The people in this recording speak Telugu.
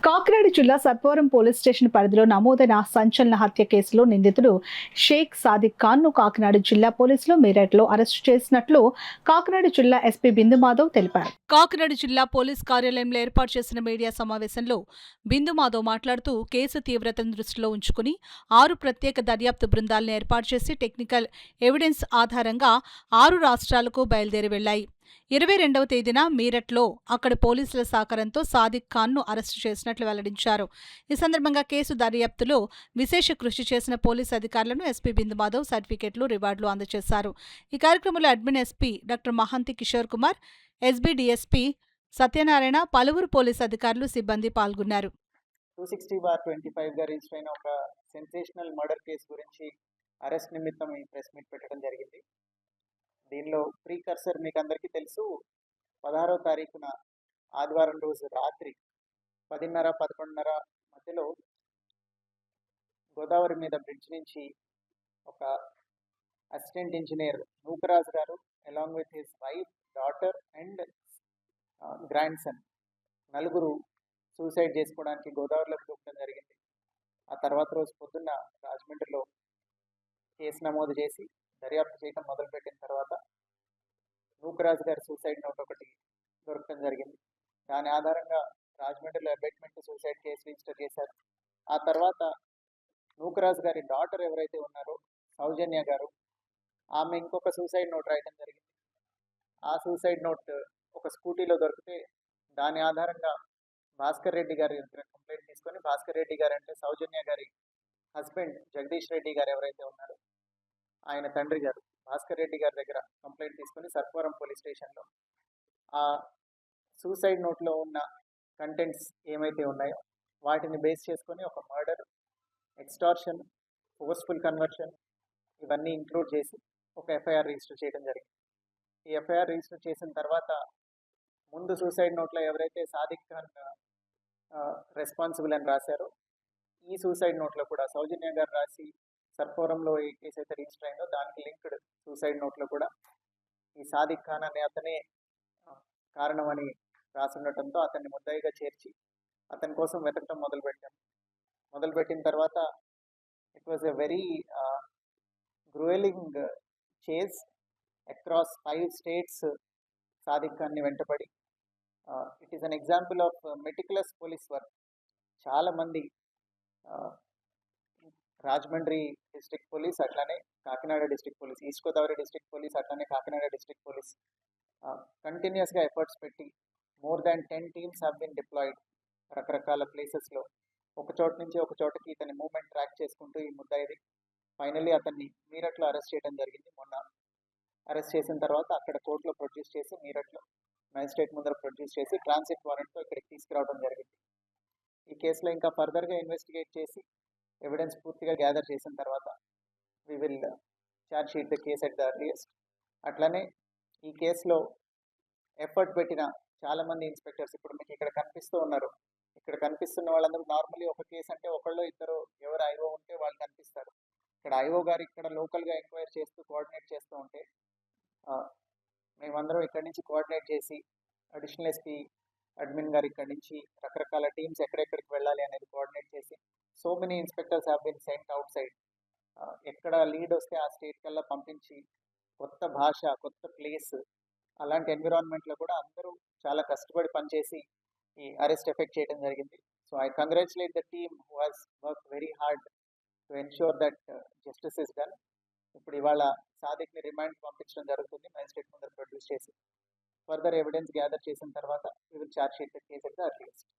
కాకినాడ జిల్లా సత్వరం పోలీస్ స్టేషన్ పరిధిలో నమోదైన సంచలన హత్య కేసులో నిందితుడు షేక్ సాదిక్ ఖాన్ ను కాకినాడ జిల్లా పోలీసులు మీరట్లో అరెస్టు చేసినట్లు కాకినాడ జిల్లా ఎస్పీ బిందు మాధవ్ తెలిపారు. కాకినాడ జిల్లా పోలీస్ కార్యాలయంలో ఏర్పాటు చేసిన మీడియా సమావేశంలో బిందు మాధవ్ మాట్లాడుతూ కేసు తీవ్రతను దృష్టిలో ఉంచుకుని 6 ప్రత్యేక దర్యాప్తు బృందాలను ఏర్పాటు చేసి టెక్నికల్ ఎవిడెన్స్ ఆధారంగా 6 రాష్ట్రాలకు బయలుదేరి వెళ్లాయి. 22వ తేదీన మీరట్లో అక్కడి పోలీసుల సహకారంతో సాదిక్ ఖాన్ ను అరెస్టు చేసినట్లు వెల్లడించారు. ఈ సందర్భంగా కేసు దర్యాప్తులో విశేష కృషి చేసిన పోలీసు అధికారులను ఎస్పీ బిందు మాధవ్ సర్టిఫికెట్లు, రివార్డులు అందజేశారు. ఈ కార్యక్రమంలో admin SP doctor Mahanti Kishore Kumar, SB DSP Satyanarayana, పలువురు పోలీసు అధికారులు, సిబ్బంది పాల్గొన్నారు. 260/25గా రిజిస్టర్ అయిన ఒక సెన్సేషనల్ మర్డర్ కేసు గురించి అరెస్ట్ నిమిత్తం ఈ ప్రెస్ మీట్ పెట్టడం జరిగింది. దీనిలో ప్రీకర్సర్ మీకు అందరికీ తెలుసు. 16వ తారీఖున ఆదివారం రోజు రాత్రి 10:30, 11:30 మధ్యలో గోదావరి మీద బ్రిడ్జ్ నుంచి ఒక అసిస్టెంట్ ఇంజనీర్ నూకరాజు గారు along with his wife, daughter and grand son నలుగురు సూసైడ్ చేసుకోవడానికి గోదావరిలోకి దూకడం జరిగింది. ఆ తర్వాత రోజు పొద్దున్న రాజమండ్రిలో కేసు నమోదు చేసి దర్యాప్తు చేయడం మొదలుపెట్టిన తర్వాత నూకరాజు గారి సూసైడ్ నోట్ ఒకటి దొరకడం జరిగింది. దాని ఆధారంగా రాజమండ్రిలో అబేట్మెంట్ సూసైడ్ కేసు రిజిస్టర్ చేశారు. ఆ తర్వాత నూకరాజు గారి డాటర్ ఎవరైతే ఉన్నారో సౌజన్య గారు, ఆమె ఇంకొక సూసైడ్ నోట్ రాయడం జరిగింది. ఆ సూసైడ్ నోట్ ఒక స్కూటీలో దొరికితే దాని ఆధారంగా భాస్కర్ రెడ్డి గారి దగ్గర కంప్లైంట్ తీసుకొని, భాస్కర్ రెడ్డి గారు అంటే సౌజన్య గారి హస్బెండ్ జగదీష్ రెడ్డి గారు ఎవరైతే ఉన్నారో ఆయన తండ్రి గారు భాస్కర్ రెడ్డి గారి దగ్గర కంప్లైంట్ తీసుకొని సర్పవరం పోలీస్ స్టేషన్లో ఆ సూసైడ్ నోట్లో ఉన్న కంటెంట్స్ ఏమైతే ఉన్నాయో వాటిని బేస్ చేసుకొని ఒక మర్డర్, ఎక్స్టార్షన్, ఫోర్స్ఫుల్ కన్వర్షన్ ఇవన్నీ ఇంక్లూడ్ చేసి ఒక ఎఫ్ఐఆర్ రిజిస్టర్ చేయడం జరిగింది. ఈ ఎఫ్ఐఆర్ రిజిస్టర్ చేసిన తర్వాత ముందు సూసైడ్ నోట్లో ఎవరైతే సాదిక్ ఖాన్ రెస్పాన్సిబుల్ అని రాశారో ఈ సూసైడ్ నోట్లో కూడా సౌజన్య గారు రాసి సర్పవరంలో ఏ కేసు అయితే రిజిస్టర్ అయిందో దానికి లింక్డ్ సూసైడ్ నోట్లో కూడా ఈ సాదిక్ ఖాన్ అనే అతనే కారణమని రాసి ఉండటంతో అతన్ని ముద్దాయిగా చేర్చి అతని కోసం వెతకటం మొదలుపెట్టిన తర్వాత it was a very grueling chase across 5 states. Sadiq ఖాన్ని వెంటపడి it is an example of meticulous police work. చాలామంది రాజమండ్రి డిస్ట్రిక్ట్ పోలీస్, అట్లానే Kakinada district police, east Godavari district police, అట్లానే కాకినాడ డిస్ట్రిక్ట్ పోలీస్ కంటిన్యూస్గా ఎఫర్ట్స్ పెట్టి more than 10 teams have been deployed రకరకాల ప్లేసెస్లో. ఒక చోట నుంచి ఒక చోటకి ఇతని మూవ్మెంట్ ట్రాక్ చేసుకుంటూ ఈ ముద్దాయిది ఫైనల్లీ అతన్ని మీరట్లో అరెస్ట్ చేయడం జరిగింది. మొన్న అరెస్ట్ చేసిన తర్వాత అక్కడ కోర్టులో ప్రొడ్యూస్ చేసి మీరట్లో మ్యాజిస్ట్రేట్ ముందర ప్రొడ్యూస్ చేసి ట్రాన్సిట్ వారెంట్తో ఇక్కడికి తీసుకురావడం జరిగింది. ఈ కేసులో ఇంకా ఫర్దర్గా ఇన్వెస్టిగేట్ చేసి ఎవిడెన్స్ పూర్తిగా గ్యాదర్ చేసిన తర్వాత we will charge sheet the case at the earliest. అట్లనే ఈ కేసులో ఎఫర్ట్ పెట్టిన చాలామంది ఇన్స్పెక్టర్స్ ఇప్పుడు మీకు ఇక్కడ కనిపిస్తూ ఉన్నారు. ఇక్కడ కనిపిస్తున్న వాళ్ళందరూ నార్మల్లీ ఒక కేసు అంటే ఒకళ్ళు ఇద్దరు ఎవరు ఐఓ ఉంటే వాళ్ళు కనిపిస్తారు. ఇక్కడ ఐఓ గారు ఇక్కడ లోకల్గా ఎంక్వైరీ చేస్తూ కోఆర్డినేట్ చేస్తూ ఉంటే మేమందరం ఇక్కడి నుంచి కోఆర్డినేట్ చేసి అడిషనల్ ఎస్పీ అడ్మిన్ గారు ఇక్కడి నుంచి రకరకాల టీమ్స్ ఎక్కడెక్కడికి వెళ్ళాలి అనేది కోఆర్డినేట్ చేసి so many inspectors have been sent outside. ఎక్కడ లీడ్ వస్తే ఆ స్టేట్ కల్లా పంపించి కొత్త భాష, కొత్త ప్లేస్, అలాంటి ఎన్విరాన్మెంట్లో కూడా అందరూ చాలా కష్టపడి పనిచేసి ఈ అరెస్ట్ ఎఫెక్ట్ చేయడం జరిగింది. So I congratulate the team who has work very hard to ensure that justice is done. ఇప్పుడు ఇవాళ సాదిక్ని రిమాండ్ పంపించడం జరుగుతుంది మ్యాజిస్ట్రేట్ ముందర ప్రొడ్యూస్ చేసి. ఫర్దర్ ఎవిడెన్స్ గ్యాదర్ చేసిన తర్వాత we will charge sheet the case at the earliest.